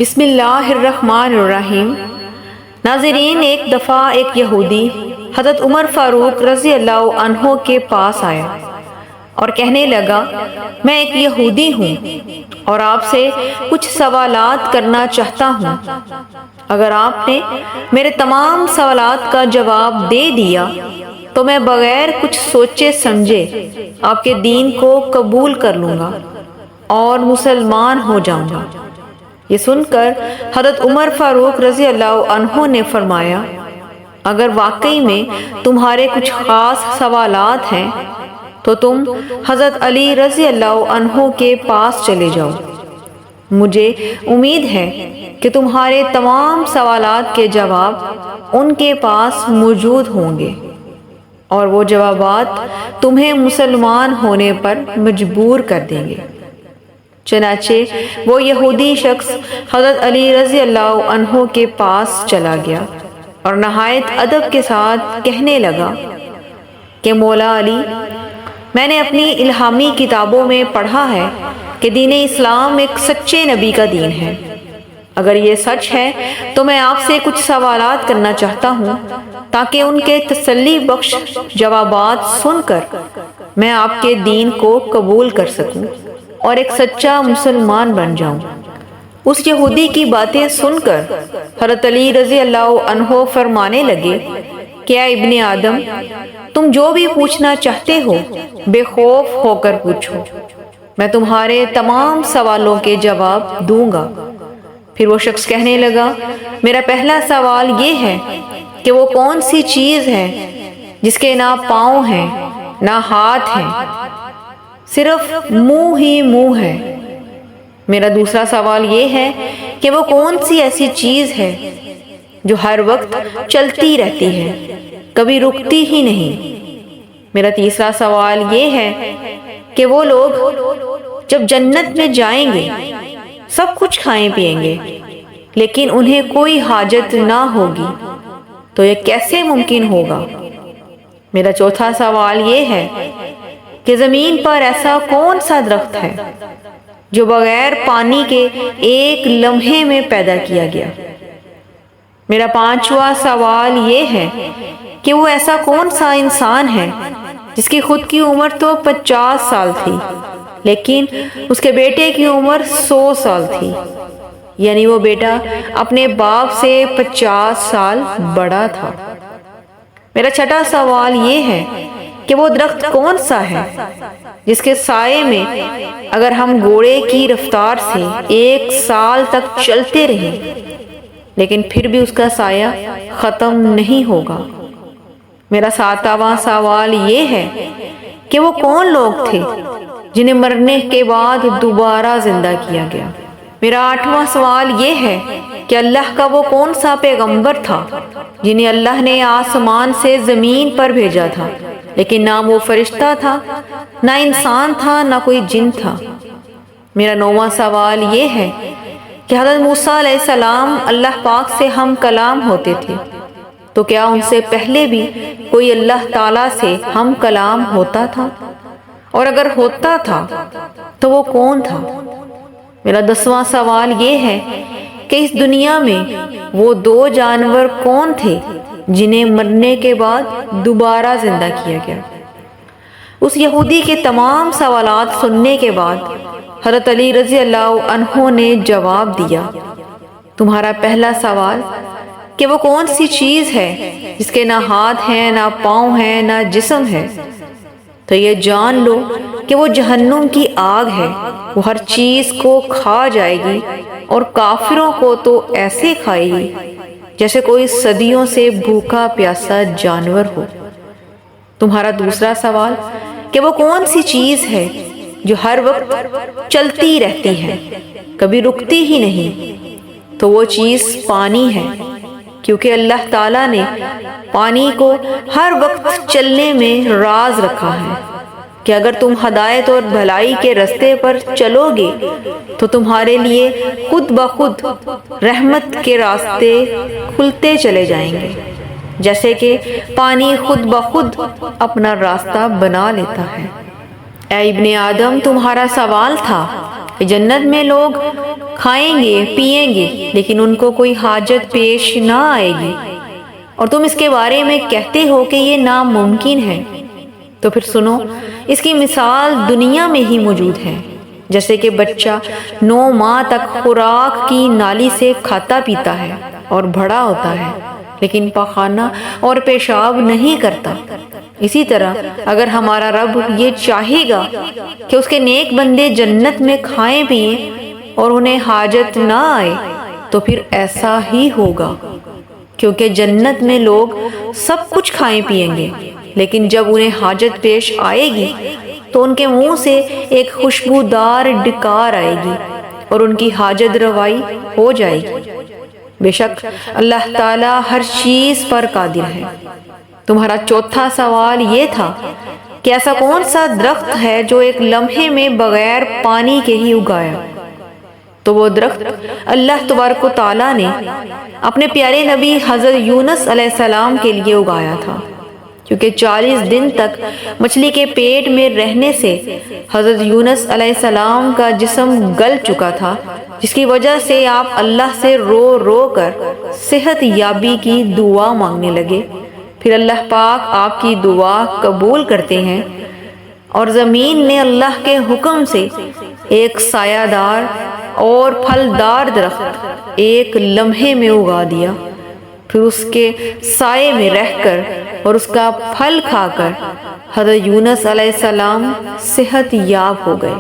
بسم اللہ الرحمن الرحیم۔ ناظرین، ایک دفعہ ایک یہودی حضرت عمر فاروق رضی اللہ عنہ کے پاس آیا اور کہنے لگا، میں ایک یہودی ہوں اور آپ سے کچھ سوالات کرنا چاہتا ہوں۔ اگر آپ نے میرے تمام سوالات کا جواب دے دیا تو میں بغیر کچھ سوچے سمجھے آپ کے دین کو قبول کر لوں گا اور مسلمان ہو جاؤں گا۔ یہ سن کر حضرت عمر فاروق رضی اللہ عنہ نے فرمایا، اگر واقعی میں تمہارے کچھ خاص سوالات ہیں تو تم حضرت علی رضی اللہ عنہ کے پاس چلے جاؤ۔ مجھے امید ہے کہ تمہارے تمام سوالات کے جواب ان کے پاس موجود ہوں گے اور وہ جوابات تمہیں مسلمان ہونے پر مجبور کر دیں گے۔ چنانچہ وہ یہودی شخص حضرت علی رضی اللہ عنہ کے پاس چلا گیا اور نہایت ادب کے ساتھ کہنے لگا کہ مولا علی، میں نے اپنی الہامی کتابوں میں پڑھا ہے کہ دین اسلام ایک سچے نبی کا دین ہے۔ اگر یہ سچ ہے تو میں آپ سے کچھ سوالات کرنا چاہتا ہوں تاکہ ان کے تسلی بخش جوابات سن کر میں آپ کے دین کو قبول کر سکوں اور ایک سچا مسلمان بن جاؤں۔ اس یہودی کی باتیں سن کر حضرت علی رضی اللہ عنہ فرمانے لگے کہ اے ابن آدم، تم جو بھی پوچھنا چاہتے ہو بے خوف ہو کر پوچھو، میں تمہارے تمام سوالوں کے جواب دوں گا۔ پھر وہ شخص کہنے لگا، میرا پہلا سوال یہ ہے کہ وہ کون سی چیز ہے جس کے نہ پاؤں ہیں نہ ہاتھ ہیں، صرف منہ ہی منہ ہے۔ میرا دوسرا سوال یہ ہے کہ وہ کون سی ایسی چیز ہے جو ہر وقت چلتی رہتی ہے، کبھی رکتی ہی نہیں۔ میرا تیسرا سوال یہ ہے کہ وہ لوگ جب جنت میں جائیں گے سب کچھ کھائیں پیئیں گے لیکن انہیں کوئی حاجت نہ ہوگی، تو یہ کیسے ممکن ہوگا؟ میرا چوتھا سوال یہ ہے کہ زمین پر ایسا کون سا درخت ہے جو بغیر پانی کے ایک لمحے میں پیدا کیا گیا؟ میرا پانچواں سوال یہ ہے کہ وہ ایسا کون سا انسان ہے جس کی خود کی عمر تو 50 سال تھی لیکن اس کے بیٹے کی عمر 100 سال تھی، یعنی وہ بیٹا اپنے باپ سے 50 سال بڑا تھا۔ میرا چھٹا سوال یہ ہے کہ وہ درخت کون سا ہے جس کے سائے میں اگر ہم گھوڑے کی رفتار سے 1 سال تک چلتے رہیں لیکن پھر بھی اس کا سایہ ختم نہیں ہوگا۔ میرا ساتواں سوال یہ ہے کہ وہ کون لوگ تھے جنہیں مرنے کے بعد دوبارہ زندہ کیا گیا۔ میرا آٹھواں سوال یہ ہے کہ اللہ کا وہ کون سا پیغمبر تھا جنہیں اللہ نے آسمان سے زمین پر بھیجا تھا لیکن نہ وہ فرشتہ تھا، نہ انسان تھا، نہ کوئی جن تھا۔ میرا نوواں سوال یہ ہے کہ حضرت موسیٰ علیہ السلام اللہ پاک سے ہم کلام ہوتے تھے، تو کیا ان سے پہلے بھی کوئی اللہ تعالیٰ سے ہم کلام ہوتا تھا؟ اور اگر ہوتا تھا تو وہ کون تھا؟ میرا 10واں سوال یہ ہے کہ اس دنیا میں وہ 2 جانور کون تھے جنہیں مرنے کے بعد دوبارہ زندہ کیا گیا؟ اس یہودی کے تمام سوالات سننے کے بعد حضرت علی رضی اللہ عنہ نے جواب دیا، تمہارا پہلا سوال کہ وہ کون سی چیز ہے جس کے نہ ہاتھ ہیں نہ پاؤں ہیں نہ جسم ہے، تو یہ جان لو کہ وہ جہنم کی آگ ہے، وہ ہر چیز کو کھا جائے گی اور کافروں کو تو ایسے کھائے گی جیسے کوئی صدیوں سے بھوکا پیاسا جانور ہو۔ تمہارا دوسرا سوال کہ وہ کون سی چیز ہے جو ہر وقت چلتی رہتی ہے، کبھی رکتی ہی نہیں، تو وہ چیز پانی ہے، کیونکہ اللہ تعالیٰ نے پانی کو ہر وقت چلنے میں راز رکھا ہے کہ اگر تم ہدایت اور بھلائی کے رستے پر چلو گے تو تمہارے لیے خود بخود رحمت کے راستے کھلتے چلے جائیں گے، جیسے کہ پانی خود بخود اپنا راستہ بنا لیتا ہے۔ اے ابن آدم، تمہارا سوال تھا کہ جنت میں لوگ کھائیں گے پیئیں گے لیکن ان کو کوئی حاجت پیش نہ آئے گی، اور تم اس کے بارے میں کہتے ہو کہ یہ ناممکن ہے۔ تو پھر سنو، اس کی مثال دنیا میں ہی موجود ہے، جیسے کہ بچہ 9 ماہ تک خوراک کی نالی سے کھاتا پیتا ہے اور بڑا ہوتا ہے لیکن پاخانہ اور پیشاب نہیں کرتا۔ اسی طرح اگر ہمارا رب یہ چاہے گا کہ اس کے نیک بندے جنت میں کھائیں پئیں اور انہیں حاجت نہ آئے تو پھر ایسا ہی ہوگا، کیونکہ جنت میں لوگ سب کچھ کھائیں پیئیں گے لیکن جب انہیں حاجت پیش آئے گی تو ان کے منہ سے ایک خوشبودار ڈکار آئے گی اور ان کی حاجت روائی ہو جائے گی۔ بے شک اللہ تعالیٰ ہر چیز پر قادر ہے۔ تمہارا چوتھا سوال یہ تھا کہ ایسا کون سا درخت ہے جو ایک لمحے میں بغیر پانی کے ہی اگایا؟ تو وہ درخت اللہ تبارک و تعالیٰ نے اپنے پیارے نبی حضرت یونس علیہ السلام کے لیے اگایا تھا، کیونکہ 40 دن تک مچھلی کے پیٹ میں رہنے سے حضرت یونس علیہ السلام کا جسم گل چکا تھا، جس کی وجہ سے آپ اللہ سے رو رو کر صحت یابی کی دعا مانگنے لگے۔ پھر اللہ پاک آپ کی دعا قبول کرتے ہیں اور زمین نے اللہ کے حکم سے ایک سایہ دار اور پھلدار درخت ایک لمحے میں اگا دیا۔ پھر اس کے سائے میں رہ کر اور اس کا پھل کھا کر حضرت یونس علیہ السلام صحت یاب ہو گئے۔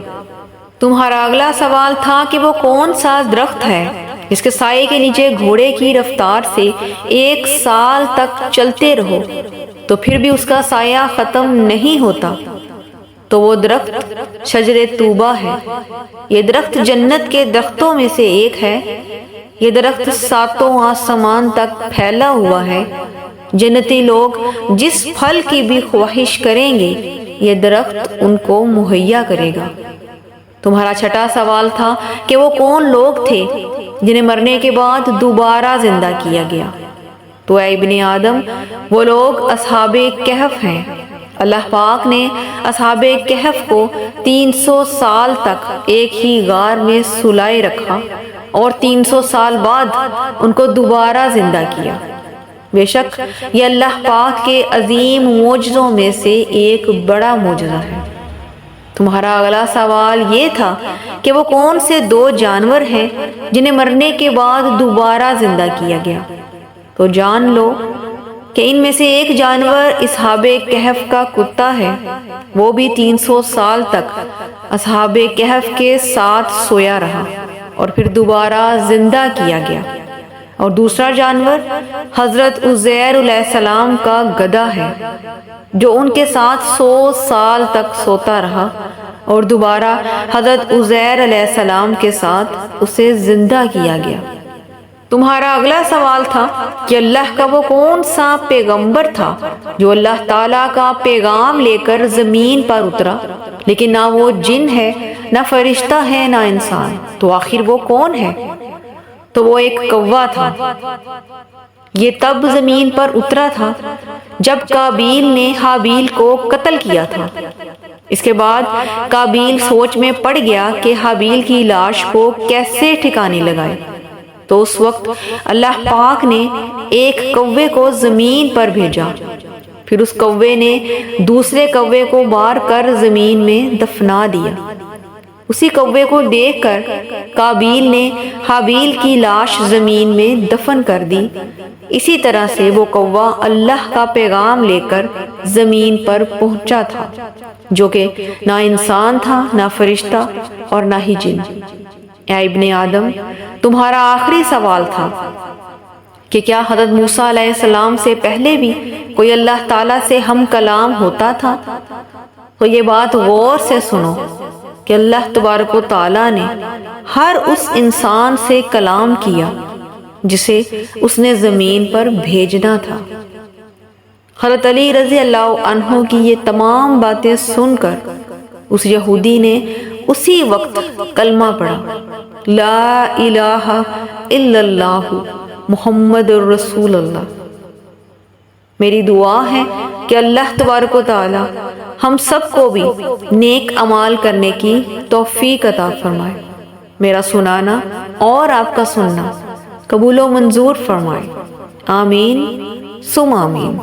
تمہارا اگلا سوال تھا کہ وہ کون سا درخت ہے جس کے سائے کے نیچے گھوڑے کی رفتار سے 1 سال تک چلتے رہو تو پھر بھی اس کا سایہ ختم نہیں ہوتا؟ تو وہ درخت شجر طوبہ ہے۔ یہ درخت جنت کے درختوں میں سے ایک ہے۔ یہ درخت 7 آسمان تک پھیلا ہوا ہے۔ جنتی لوگ جس پھل کی بھی خواہش کریں گے یہ درخت ان کو مہیا کرے گا۔ تمہارا چھٹا سوال تھا کہ وہ کون لوگ تھے جنہیں مرنے کے بعد دوبارہ زندہ کیا گیا؟ تو اے ابن آدم، وہ لوگ اصحاب کہف ہیں۔ اللہ پاک نے اصحاب کہف کو 300 سال تک ایک ہی غار میں سلائے رکھا اور 300 سال بعد ان کو دوبارہ زندہ کیا۔ بے شک یہ اللہ پاک کے عظیم معجزوں میں سے ایک بڑا معجزہ ہے۔ تمہارا اگلا سوال یہ تھا کہ وہ کون سے 2 جانور ہیں جنہیں مرنے کے بعد دوبارہ زندہ کیا گیا؟ تو جان لو کہ ان میں سے ایک جانور اصحاب کہف کا کتا ہے، وہ بھی 300 سال تک اصحاب کہف کے ساتھ سویا رہا اور پھر دوبارہ زندہ کیا گیا۔ اور دوسرا جانور حضرت عزیر علیہ السلام کا گدھا ہے، جو ان کے ساتھ 100 سال تک سوتا رہا اور دوبارہ حضرت عزیر علیہ السلام کے ساتھ اسے زندہ کیا گیا۔ تمہارا اگلا سوال تھا کہ اللہ کا وہ کون سا پیغمبر تھا جو اللہ تعالیٰ کا پیغام لے کر زمین پر اترا، لیکن نہ وہ جن ہے، نہ فرشتہ ہے، نہ انسان؟ تو آخر وہ کون ہے؟ تو وہ ایک کوا تھا۔ یہ تب زمین پر اترا تھا جب قابیل نے حابیل کو قتل کیا تھا۔ اس کے بعد قابیل سوچ میں پڑ گیا کہ حابیل کی لاش کو کیسے ٹھکانے لگائے، تو اس وقت اللہ پاک نے ایک کوے کو زمین پر بھیجا۔ پھر اس کوے نے دوسرے کوے کو مار کر زمین میں دفنا دیا۔ اسی کوے کو دیکھ کر قابیل نے حابیل کی لاش زمین میں دفن کر دی۔ اسی طرح سے وہ کوا اللہ کا پیغام لے کر زمین پر پہنچا تھا، جو کہ نہ انسان تھا، نہ فرشتہ اور نہ ہی جن۔ اے ابن آدم، تمہارا آخری سوال تھا کہ کیا حضرت موسیٰ علیہ السلام سے پہلے بھی کوئی اللہ تعالیٰ سے ہم کلام ہوتا تھا؟ تو یہ بات غور سے سنو کہ اللہ تبارک و تعالیٰ نے ہر اس انسان سے کلام کیا جسے اس نے زمین پر بھیجنا تھا۔ حضرت علی رضی اللہ عنہ کی یہ تمام باتیں سن کر اس یہودی نے اسی وقت کلمہ پڑھا، لا الہ الا اللہ محمد رسول اللہ۔ میری دعا ہے کہ اللہ تبارک و تعالی ہم سب کو بھی نیک اعمال کرنے کی توفیق عطا فرمائے۔ میرا سنانا اور آپ کا سننا قبول و منظور فرمائے، آمین ثم آمین۔